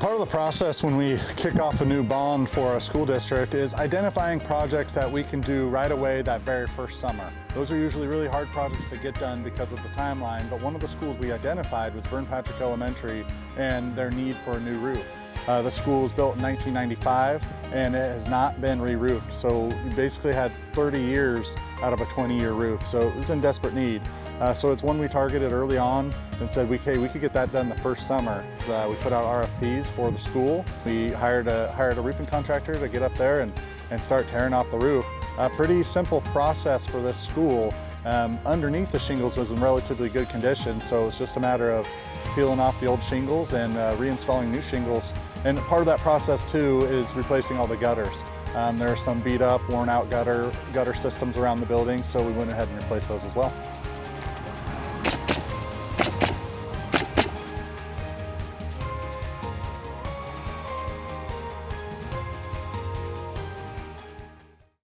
Part of the process when we kick off a new bond for a school district is identifying projects that we can do right away that very first summer. Those are usually really hard projects to get done because of the timeline, but one of the schools we identified was Vern Patrick Elementary and their need for a new roof. The school was built in 1995 and it has not been re-roofed. So you basically had 30 years out of a 20-year roof. So it was in desperate need. So it's one we targeted early on and said, okay, we could get that done the first summer. So, we put out RFPs for the school. We hired a roofing contractor to get up there and start tearing off the roof. A pretty simple process for this school. Underneath the shingles was in relatively good condition, so it's just a matter of peeling off the old shingles and reinstalling new shingles. And part of that process too is replacing all the gutters. There are some beat up, worn out gutter systems around the building, so we went ahead and replaced those as well.